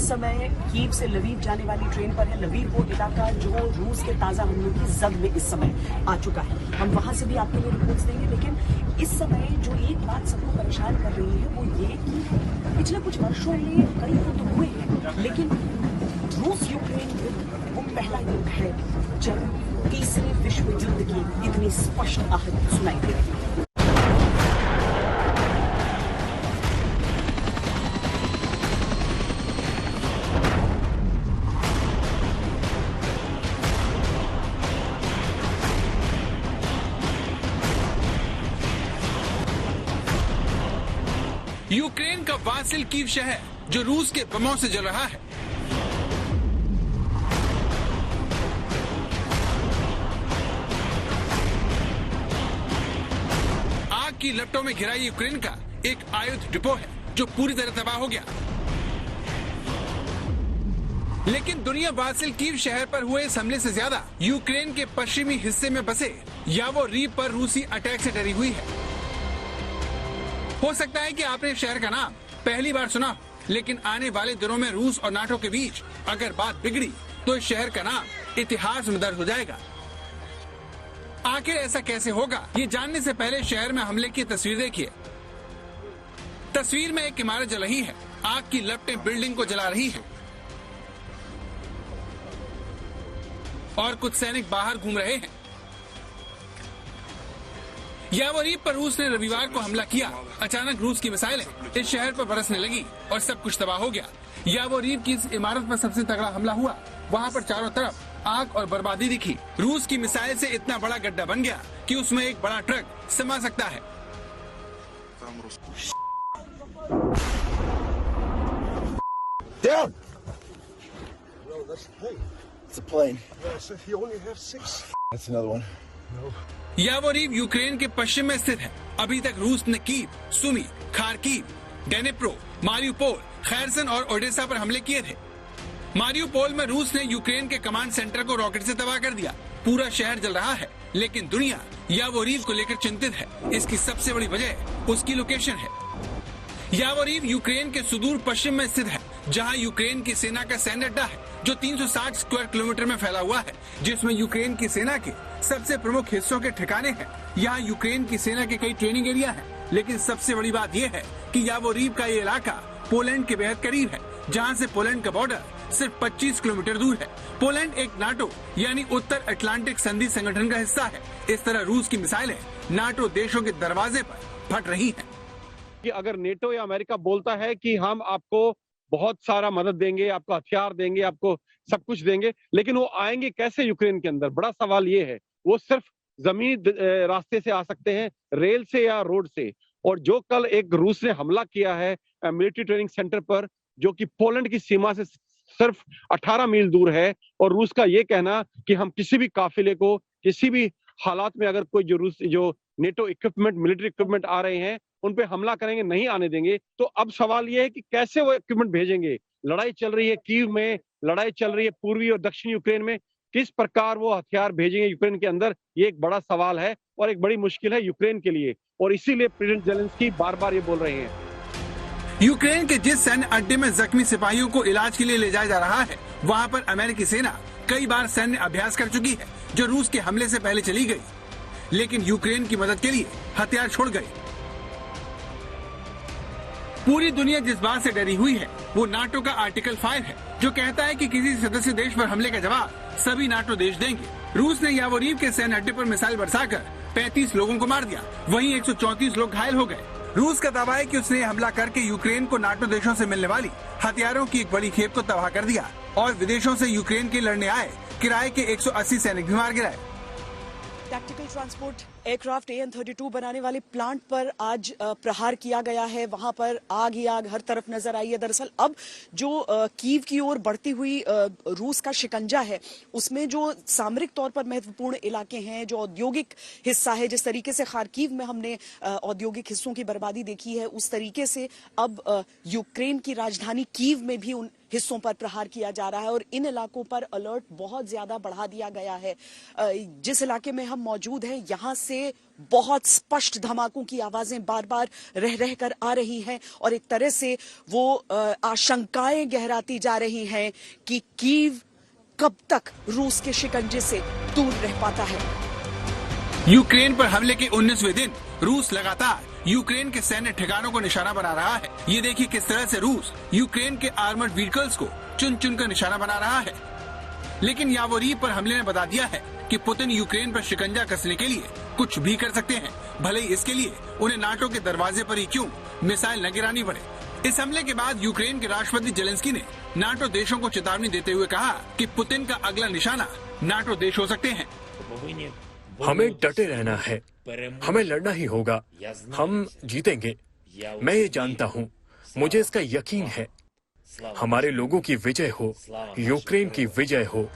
इस समय कीव से लवीव जाने वाली ट्रेन पर है। लवीव वो इलाका जो रूस के ताजा हमलों की जद में इस समय आ चुका है। हम वहां से भी आपके लिए रिपोर्ट्स देंगे, लेकिन इस समय जो एक बात सबको परेशान कर रही है वो ये कि पिछले कुछ वर्षों में कई युद्ध हुए हैं, लेकिन रूस यूक्रेन युद्ध वो पहला युद्ध है जब तीसरे विश्व युद्ध की इतनी स्पष्ट आहट सुनाई दे रही है। यूक्रेन का वासिल कीव शहर जो रूस के बमों से जल रहा है। आग की लपटों में घिरा यूक्रेन का एक आयुध डिपो है जो पूरी तरह तबाह हो गया। लेकिन दुनिया वासिल कीव शहर पर हुए इस हमले से ज्यादा यूक्रेन के पश्चिमी हिस्से में बसे यावोरिव पर रूसी अटैक से डरी हुई है। हो सकता है कि आपने शहर का नाम पहली बार सुना, लेकिन आने वाले दिनों में रूस और नाटो के बीच अगर बात बिगड़ी तो इस शहर का नाम इतिहास में दर्ज हो जाएगा। आखिर ऐसा कैसे होगा, ये जानने से पहले शहर में हमले की तस्वीर देखिए। तस्वीर में एक इमारत जल रही है। आग की लपटें बिल्डिंग को जला रही हैं और कुछ सैनिक बाहर घूम रहे हैं। यावोरिव पर रूस ने रविवार को हमला किया। अचानक रूस की मिसाइलें इस शहर पर बरसने लगी और सब कुछ तबाह हो गया। यावोरिव की इस इमारत पर सबसे तगड़ा हमला हुआ। वहाँ पर चारों तरफ आग और बर्बादी दिखी। रूस की मिसाइल से इतना बड़ा गड्ढा बन गया कि उसमें एक बड़ा ट्रक समा सकता है। Down. No, it's a plane. You only have 6. That's another one. No. Yavoriv Ukraine के पश्चिम में स्थित है। अभी तक रूस ने Kyiv, Sumy, Kharkiv, Dnipro, Mariupol, Kherson और ओडेसा पर हमले किए थे। मारियुपोल में रूस ने यूक्रेन के कमांड सेंटर को रॉकेट से तबाह कर दिया। पूरा शहर जल रहा है, लेकिन दुनिया यावोरिव को लेकर चिंतित है। इसकी सबसे बड़ी वजह उसकी लोकेशन है। यावोरिव यूक्रेन के सुदूर पश्चिम में स्थित है, जहां यूक्रेन की सेना का सैन्य अड्डा है जो 360 स्क्वायर किलोमीटर में फैला हुआ है, जिसमें यूक्रेन की सेना के सबसे प्रमुख हिस्सों के ठिकाने हैं। यहाँ यूक्रेन की सेना के कई ट्रेनिंग एरिया हैं, लेकिन सबसे बड़ी बात यह है कि यावोरिव का ये इलाका पोलैंड के बेहद करीब है, जहाँ से पोलैंड का बॉर्डर सिर्फ 25 किलोमीटर दूर है। पोलैंड एक नाटो यानी उत्तर अटलांटिक संधि संगठन का हिस्सा है। इस तरह रूस की मिसाइलें नाटो देशों के दरवाजे पर फट रही हैं। कि अगर नेटो या अमेरिका बोलता है कि हम आपको बहुत सारा मदद देंगे, आपको हथियार देंगे, आपको सब कुछ देंगे, लेकिन वो आएंगे कैसे यूक्रेन के अंदर? बड़ा सवाल ये है। वो सिर्फ जमीन रास्ते से आ सकते हैं, रेल से या रोड से। और जो कल एक रूस ने हमला किया है मिलिट्री ट्रेनिंग सेंटर पर, जो कि पोलैंड की सीमा से सिर्फ 18 मील दूर है, और रूस का ये कहना कि हम किसी भी काफिले को किसी भी हालात में अगर कोई जो नेटो इक्विपमेंट, मिलिट्री इक्विपमेंट आ रहे हैं उन पे हमला करेंगे, नहीं आने देंगे। तो अब सवाल ये है कि कैसे वो इक्विपमेंट भेजेंगे। लड़ाई चल रही है कीव में, लड़ाई चल रही है पूर्वी और दक्षिण यूक्रेन में, किस प्रकार वो हथियार भेजेंगे यूक्रेन के अंदर, ये एक बड़ा सवाल है और एक बड़ी मुश्किल है यूक्रेन के लिए। और इसीलिए प्रेसिडेंट जेलेंस्की बार बार ये बोल रहे हैं। यूक्रेन के जिस सैन्य अड्डे में जख्मी सिपाहियों को इलाज के लिए ले जाया जा रहा है, वहाँ पर अमेरिकी सेना कई बार सैन्य अभ्यास कर चुकी है, जो रूस के हमले से पहले चली गई, लेकिन यूक्रेन की मदद के लिए हथियार छोड़ गई। पूरी दुनिया जिस बात से डरी हुई है वो नाटो का आर्टिकल 5 है, जो कहता है कि किसी सदस्य देश पर हमले का जवाब सभी नाटो देश देंगे। रूस ने यावोरिव के सैन्य अड्डे पर मिसाइल बरसाकर 35 लोगों को मार दिया, वहीं 134 लोग घायल हो गए। रूस का दावा है कि उसने हमला करके यूक्रेन को नाटो देशों से मिलने वाली हथियारों की एक बड़ी खेप को तबाह कर दिया और विदेशों से यूक्रेन के लड़ने आए किराए के 180 सैनिक भी मार गिराए। टैक्टिकल ट्रांसपोर्ट एयरक्राफ्ट AN-32 बनाने वाले प्लांट पर आज प्रहार किया गया है। वहां पर आग ही आग हर तरफ नजर आई है। दरअसल अब जो कीव की ओर बढ़ती हुई रूस का शिकंजा है, उसमें जो सामरिक तौर पर महत्वपूर्ण इलाके हैं, जो औद्योगिक हिस्सा है, जिस तरीके से खार्किव में हमने औद्योगिक हिस्सों की बर्बादी देखी है, उस तरीके से अब यूक्रेन की राजधानी कीव में भी उन हिस्सों पर प्रहार किया जा रहा है और इन इलाकों पर अलर्ट बहुत ज्यादा बढ़ा दिया गया है। जिस इलाके में हम मौजूद हैं, यहाँ से से बहुत स्पष्ट धमाकों की आवाजें बार बार रह कर आ रही हैं और एक तरह से वो आशंकाएं गहराती जा रही हैं कि कीव कब तक रूस के शिकंजे से दूर रह पाता है। यूक्रेन पर हमले के 19वें दिन रूस लगातार यूक्रेन के सैन्य ठिकानों को निशाना बना रहा है। ये देखिए किस तरह से रूस यूक्रेन के आर्मर्ड व्हीकल्स को चुन चुन कर निशाना बना रहा है। लेकिन यावोरीव पर हमले ने बता दिया है कि पुतिन यूक्रेन पर शिकंजा कसने के लिए कुछ भी कर सकते हैं, भले ही इसके लिए उन्हें नाटो के दरवाजे पर ही क्यों मिसाइल न गिरानी पड़े। इस हमले के बाद यूक्रेन के राष्ट्रपति जेलेंस्की ने नाटो देशों को चेतावनी देते हुए कहा कि पुतिन का अगला निशाना नाटो देश हो सकते हैं। हमें डटे रहना है, हमें लड़ना ही होगा, हम जीतेंगे। मैं ये जानता हूँ, मुझे इसका यकीन है। हमारे लोगों की विजय हो, यूक्रेन की विजय हो।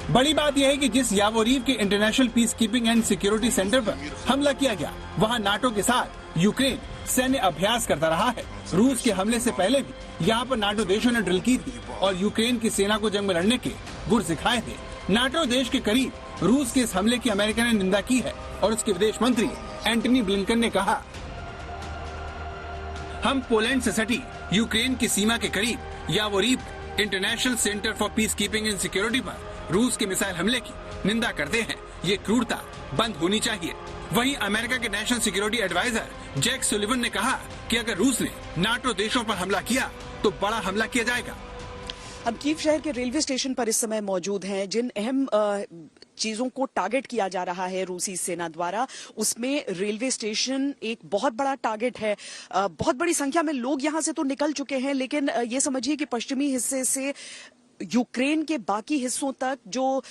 बड़ी बात यह है कि जिस यावोरीव के international peace keeping and security centre पर हमला किया गया, वहां नाटो के साथ यूक्रेन सैन्य अभ्यास करता रहा है। रूस के हमले से पहले भी यहाँ पर नाटो देशों ने ड्रिल की थी और यूक्रेन की सेना को जंग में लड़ने के गुर सिखाए थे। नाटो देश के करीब रूस के इस हमले की अमेरिका ने निंदा की है और उसके विदेश मंत्री एंटनी ब्लिंकन ने कहा, हम पोलैंड से सटी यूक्रेन की सीमा के करीब Yavoriv international centre for peacekeeping and security पर रूस के मिसाइल हमले की निंदा करते हैं। ये क्रूरता बंद होनी चाहिए। वहीं अमेरिका के national security adviser Jake Sullivan ने कहा कि अगर रूस ने नाटो देशों पर हमला किया तो बड़ा हमला किया जाएगा। हम कीव शहर के रेलवे स्टेशन पर इस समय मौजूद हैं। जिन अहम चीजों को टारगेट किया जा रहा है रूसी सेना द्वारा, उसमें रेलवे स्टेशन एक बहुत बड़ा टारगेट है। बहुत बड़ी संख्या में लोग यहां से तो निकल चुके हैं, लेकिन ये समझिए कि पश्चिमी हिस्से से यूक्रेन के बाकी हिस्सों तक जो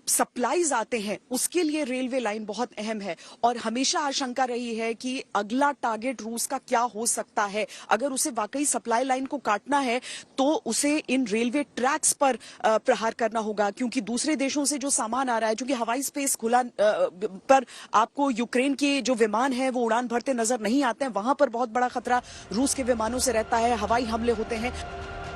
सप्लाईज आते हैं, उसके लिए रेलवे लाइन बहुत अहम है और हमेशा आशंका रही है कि अगला टारगेट रूस का क्या हो सकता है। अगर उसे वाकई सप्लाई लाइन को काटना है तो उसे इन रेलवे ट्रैक्स पर प्रहार करना होगा, क्योंकि दूसरे देशों से जो सामान आ रहा है, क्योंकि हवाई स्पेस खुला पर आपको यूक्रेन के जो विमान है वो उड़ान भरते नजर नहीं आते हैं। वहां पर बहुत बड़ा खतरा रूस के विमानों से रहता है, हवाई हमले होते हैं।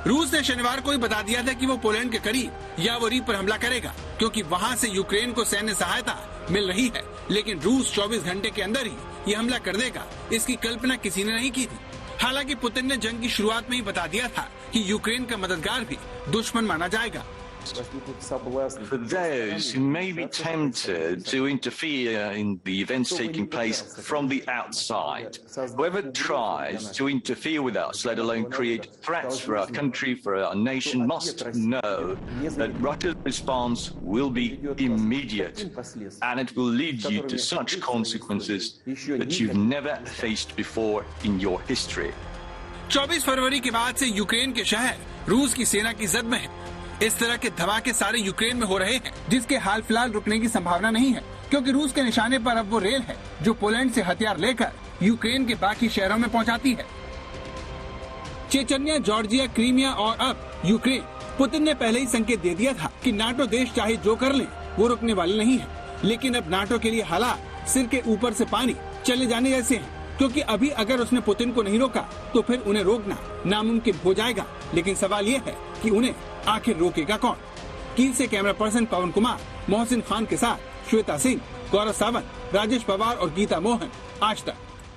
रूस ने शनिवार को ही बता दिया था कि वो पोलैंड के करीब यावोरीव पर हमला करेगा, क्योंकि वहां से यूक्रेन को सैन्य सहायता मिल रही है। लेकिन रूस 24 घंटे के अंदर ही ये हमला कर देगा, इसकी कल्पना किसी ने नहीं की थी। हालांकि पुतिन ने जंग की शुरुआत में ही बता दिया था कि यूक्रेन का मददगार भी दुश्मन माना जाएगा। For those who may be tempted to interfere in the events taking place from the outside, whoever tries to interfere with us, let alone create threats for our country, for our nation, must know that Russia's response will be immediate, and it will lead you to such consequences that you've never faced before in your history. 24 फरवरी के बाद से Ukraine के शहर रूस की सेना की जद में है। इस तरह के धमाके सारे यूक्रेन में हो रहे हैं, जिसके हाल फिलहाल रुकने की संभावना नहीं है, क्योंकि रूस के निशाने पर अब वो रेल है जो पोलैंड से हथियार लेकर यूक्रेन के बाकी शहरों में पहुंचाती है। चेचन्या, जॉर्जिया, क्रीमिया और अब यूक्रेन। पुतिन ने पहले ही संकेत दे दिया था कि नाटो देश चाहे जो कर ले वो रुकने वाले नहीं है। लेकिन अब नाटो के लिए हालात सिर के ऊपर से पानी चले जाने जैसे हैं, क्योंकि अभी अगर उसने पुतिन को नहीं रोका तो फिर उन्हें रोकना नामुमकिन हो जाएगा। लेकिन सवाल ये है कि उन्हें आखिर रोकेगा कौन। कीव से कैमरा पर्सन पवन कुमार, मोहसिन खान के साथ श्वेता सिंह, गौरव सावंत, राजेश पवार और गीता मोहन, आज तक।